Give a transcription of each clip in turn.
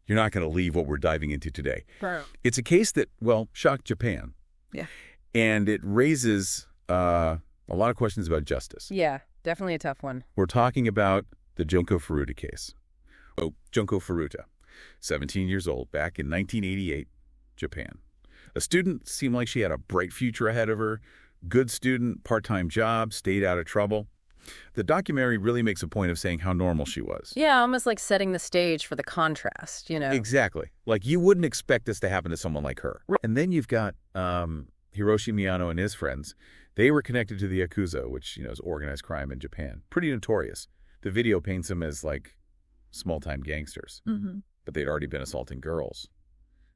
You're not going to leave what we're diving into today. Bro. It's a case that, well, shocked Japan. Yeah. And it raises a lot of questions about justice. Yeah, definitely a tough one. We're talking about the Junko Furuta case. Oh, Junko Furuta, 17 years old, back in 1988, Japan. A student, seemed like she had a bright future ahead of her. Good student, part-time job, stayed out of trouble. The documentary really makes a point of saying how normal she was. Yeah, almost like setting the stage for the contrast, you know? Exactly. Like, you wouldn't expect this to happen to someone like her. And then you've got Hiroshi Miyano and his friends. They were connected to the Yakuza, which, is organized crime in Japan. Pretty notorious. The video paints them as, like, small-time gangsters. Mm-hmm. But they'd already been assaulting girls.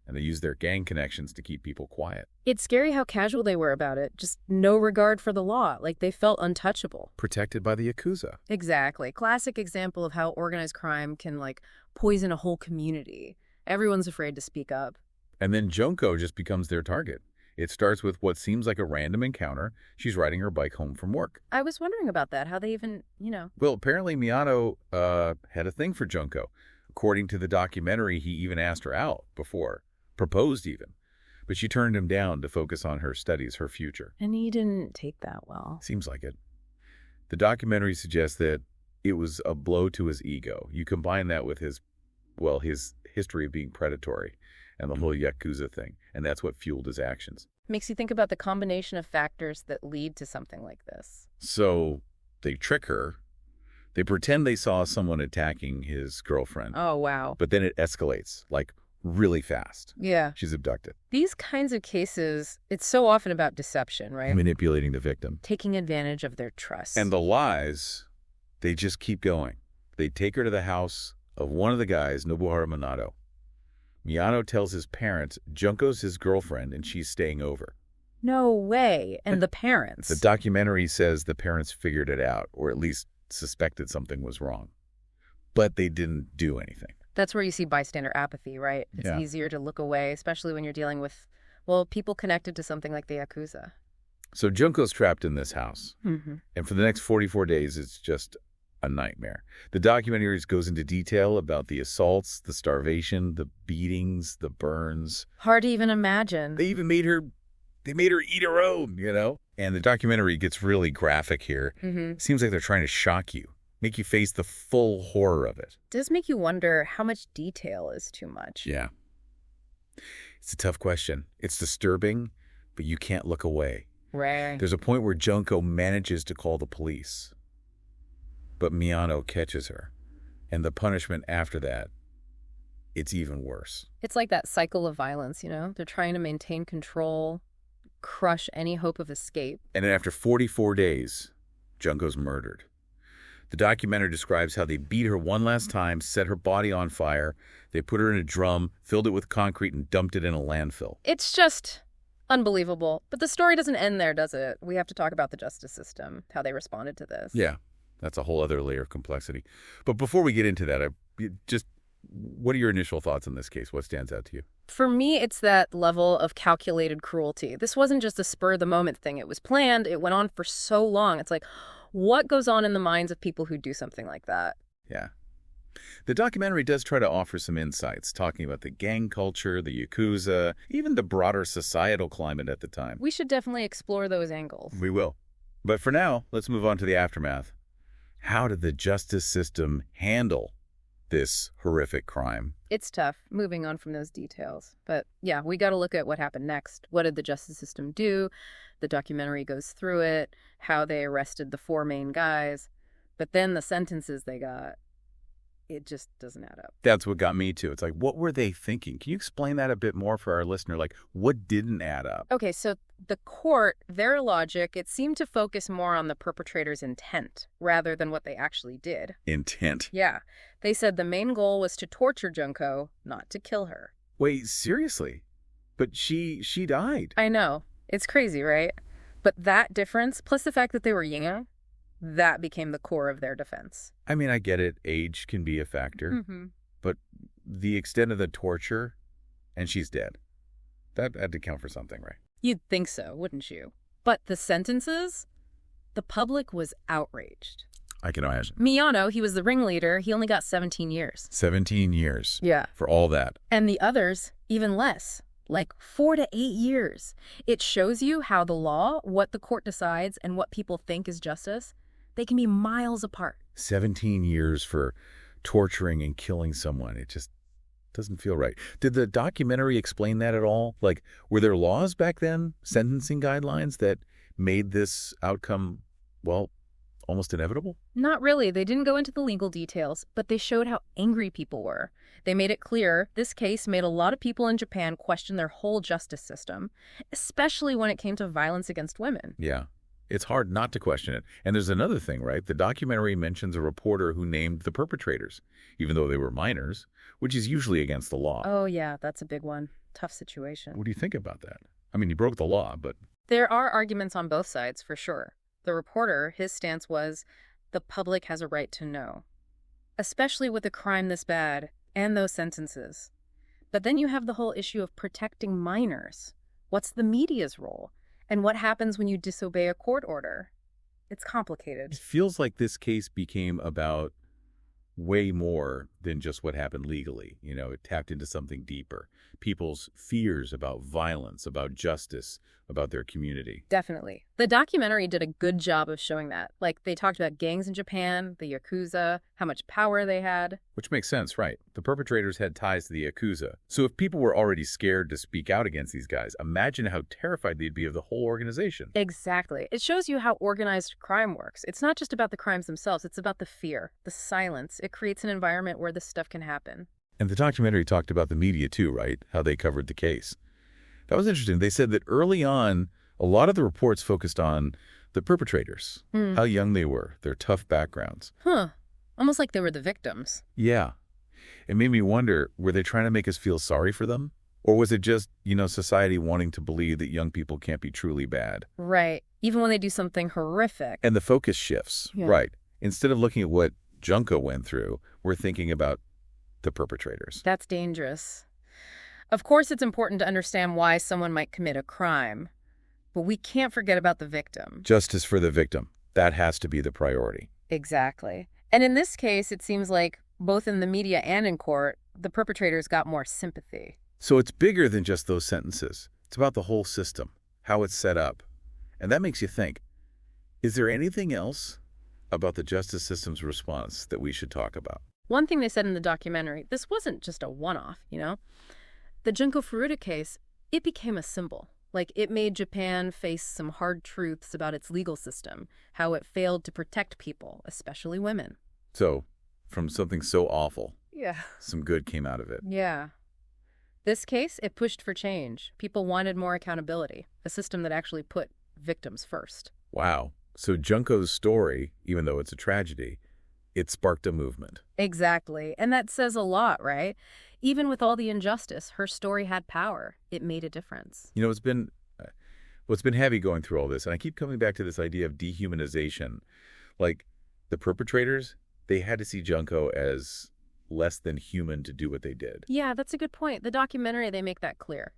And they used their gang connections to keep people quiet. It's scary how casual they were about it. Just no regard for the law. Like, they felt untouchable. Protected by the Yakuza. Exactly. Classic example of how organized crime can, like, poison a whole community. Everyone's afraid to speak up. And then Junko just becomes their target. It starts with what seems like a random encounter. She's riding her bike home from work. I was wondering about that, how they even, Well, apparently Miyano had a thing for Junko. According to the documentary, he even asked her out before. Proposed even. But she turned him down to focus on her studies, her future. And he didn't take that well. Seems like it. The documentary suggests that it was a blow to his ego. You combine that with his history of being predatory and the whole Yakuza thing, and that's what fueled his actions. Makes you think about the combination of factors that lead to something like this. So they trick her. They pretend they saw someone attacking his girlfriend. Oh, wow. But then it escalates, like, really fast. Yeah. She's abducted. These kinds of cases, it's so often about deception, right? Manipulating the victim. Taking advantage of their trust. And the lies, they just keep going. They take her to the house of one of the guys, Nobuharu Minato. Miyano tells his parents Junko's his girlfriend and she's staying over. No way. And the parents. The documentary says the parents figured it out, or at least suspected something was wrong. But they didn't do anything. That's where you see bystander apathy, right? It's easier to look away, especially when you're dealing with, people connected to something like the Yakuza. So Junko's trapped in this house. Mm-hmm. And for the next 44 days, it's just a nightmare. The documentary goes into detail about the assaults, the starvation, the beatings, the burns. Hard to even imagine. They even made her eat her own, And the documentary gets really graphic here. Mm-hmm. Seems like they're trying to shock you. Make you face the full horror of it. It does make you wonder how much detail is too much. Yeah. It's a tough question. It's disturbing, but you can't look away. Right. There's a point where Junko manages to call the police, but Miyano catches her. And the punishment after that, it's even worse. It's like that cycle of violence, They're trying to maintain control, crush any hope of escape. And then after 44 days, Junko's murdered. The documentary describes how they beat her one last time, set her body on fire. They put her in a drum, filled it with concrete, and dumped it in a landfill. It's just unbelievable. But the story doesn't end there, does it? We have to talk about the justice system, how they responded to this. Yeah, that's a whole other layer of complexity. But before we get into that, what are your initial thoughts on this case? What stands out to you? For me, it's that level of calculated cruelty. This wasn't just a spur-of-the-moment thing. It was planned. It went on for so long. It's like, what goes on in the minds of people who do something like that? Yeah. The documentary does try to offer some insights, talking about the gang culture, the Yakuza, even the broader societal climate at the time. We should definitely explore those angles. We will. But for now, let's move on to the aftermath. How did the justice system handle this horrific crime? It's tough, moving on from those details. But yeah, we got to look at what happened next. What did the justice system do? The documentary goes through it, how they arrested the 4 main guys. But then the sentences they got, it just doesn't add up. That's what got me too. It's like, what were they thinking? Can you explain that a bit more for our listener? Like, what didn't add up? Okay, so the court, their logic, it seemed to focus more on the perpetrator's intent rather than what they actually did. Intent? Yeah. They said the main goal was to torture Junko, not to kill her. Wait, seriously? But she died. I know. It's crazy, right? But that difference, plus the fact that they were young, that became the core of their defense. I mean, I get it. Age can be a factor. Mm-hmm. But the extent of the torture, and she's dead. That had to count for something, right? You'd think so, wouldn't you? But the sentences? The public was outraged. I can imagine. Miyano, he was the ringleader. He only got 17 years. 17 years. Yeah. For all that. And the others, even less, like 4 to 8 years. It shows you how the law, what the court decides, and what people think is justice, they can be miles apart. 17 years for torturing and killing someone. It just doesn't feel right. Did the documentary explain that at all? Like, were there laws back then, sentencing guidelines that made this outcome, well, almost inevitable? Not really. They didn't go into the legal details, but they showed how angry people were. They made it clear this case made a lot of people in Japan question their whole justice system, especially when it came to violence against women. Yeah. It's hard not to question it. And there's another thing, right? The documentary mentions a reporter who named the perpetrators, even though they were minors, which is usually against the law. Oh, yeah, that's a big one. Tough situation. What do you think about that? I mean, he broke the law, but... There are arguments on both sides, for sure. The reporter, his stance was, the public has a right to know, especially with a crime this bad and those sentences. But then you have the whole issue of protecting minors. What's the media's role? And what happens when you disobey a court order? It's complicated. It feels like this case became about way more than just what happened legally. You know, it tapped into something deeper. People's fears about violence, about justice, about their community. Definitely. The documentary did a good job of showing that. Like, they talked about gangs in Japan, the Yakuza, how much power they had. Which makes sense, right? The perpetrators had ties to the Yakuza. So if people were already scared to speak out against these guys, imagine how terrified they'd be of the whole organization. Exactly. It shows you how organized crime works. It's not just about the crimes themselves. It's about the fear, the silence. It creates an environment where this stuff can happen. And the documentary talked about the media too, right? How they covered the case. That was interesting. They said that early on, a lot of the reports focused on the perpetrators, how young they were, their tough backgrounds. Huh. Almost like they were the victims. Yeah. It made me wonder, were they trying to make us feel sorry for them? Or was it just, society wanting to believe that young people can't be truly bad? Right. Even when they do something horrific. And the focus shifts. Yeah. Right. Instead of looking at what Junko went through, we're thinking about the perpetrators. That's dangerous. Of course, it's important to understand why someone might commit a crime, but we can't forget about the victim. Justice for the victim. That has to be the priority. Exactly. And in this case, it seems like both in the media and in court, the perpetrators got more sympathy. So it's bigger than just those sentences. It's about the whole system, how it's set up. And that makes you think, is there anything else about the justice system's response that we should talk about? One thing they said in the documentary, this wasn't just a one-off, The Junko Furuta case, it became a symbol. Like, it made Japan face some hard truths about its legal system, how it failed to protect people, especially women. So, from something so awful, yeah, some good came out of it. Yeah. This case, it pushed for change. People wanted more accountability, a system that actually put victims first. Wow. So Junko's story, even though it's a tragedy, it sparked a movement. Exactly. And that says a lot, right? Even with all the injustice, her story had power. It made a difference. It's been heavy going through all this, and I keep coming back to this idea of dehumanization. Like, the perpetrators, they had to see Junko as less than human to do what they did. Yeah, that's a good point. The documentary, they make that clear,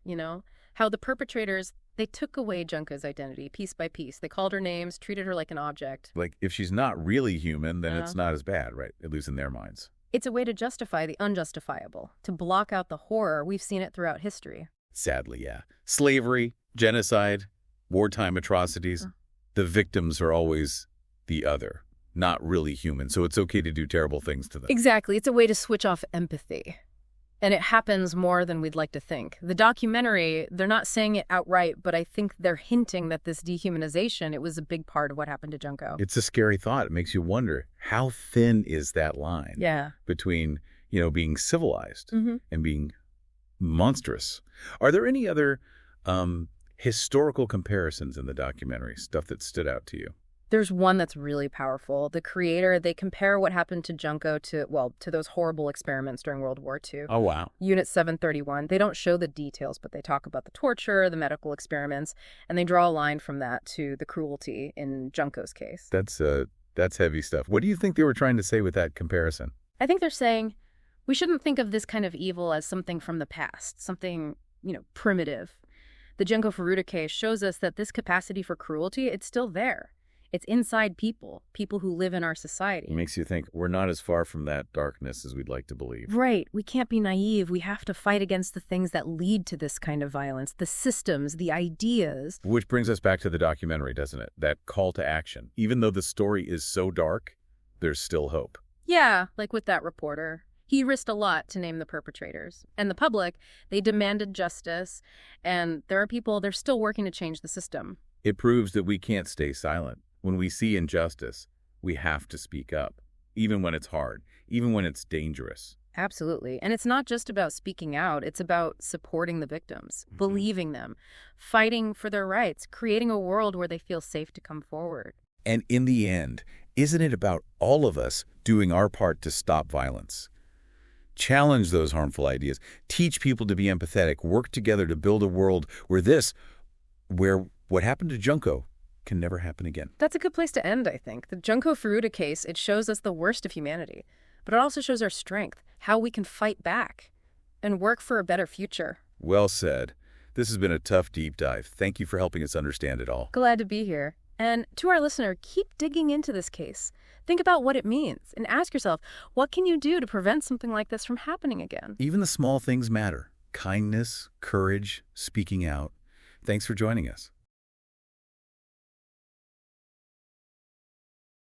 how the perpetrators, they took away Junko's identity piece by piece. They called her names, treated her like an object. Like, if she's not really human, then it's not as bad, right? At least in their minds. It's a way to justify the unjustifiable, to block out the horror. We've seen it throughout history. Sadly, yeah. Slavery, genocide, wartime atrocities. The victims are always the other, not really human. So it's okay to do terrible things to them. Exactly. It's a way to switch off empathy. And it happens more than we'd like to think. The documentary, they're not saying it outright, but I think they're hinting that this dehumanization, it was a big part of what happened to Junko. It's a scary thought. It makes you wonder, how thin is that line between, being civilized and being monstrous? Are there any other historical comparisons in the documentary, stuff that stood out to you? There's one that's really powerful. The creator, they compare what happened to Junko to those horrible experiments during World War II. Oh, wow. Unit 731. They don't show the details, but they talk about the torture, the medical experiments, and they draw a line from that to the cruelty in Junko's case. That's heavy stuff. What do you think they were trying to say with that comparison? I think they're saying we shouldn't think of this kind of evil as something from the past, something, primitive. The Junko Furuta case shows us that this capacity for cruelty, it's still there. It's inside people who live in our society. It makes you think we're not as far from that darkness as we'd like to believe. Right. We can't be naive. We have to fight against the things that lead to this kind of violence, the systems, the ideas. Which brings us back to the documentary, doesn't it? That call to action. Even though the story is so dark, there's still hope. Yeah, like with that reporter. He risked a lot to name the perpetrators. And the public, they demanded justice. And there are people, they're still working to change the system. It proves that we can't stay silent. When we see injustice, we have to speak up, even when it's hard, even when it's dangerous. Absolutely. And it's not just about speaking out. It's about supporting the victims, believing them, fighting for their rights, creating a world where they feel safe to come forward. And in the end, isn't it about all of us doing our part to stop violence? Challenge those harmful ideas, teach people to be empathetic, work together to build a world where what happened to Junko can never happen again. That's a good place to end, I think. The Junko Furuta case, it shows us the worst of humanity, but it also shows our strength, how we can fight back and work for a better future. Well said. This has been a tough deep dive. Thank you for helping us understand it all. Glad to be here. And to our listener, keep digging into this case. Think about what it means and ask yourself, what can you do to prevent something like this from happening again? Even the small things matter. Kindness, courage, speaking out. Thanks for joining us.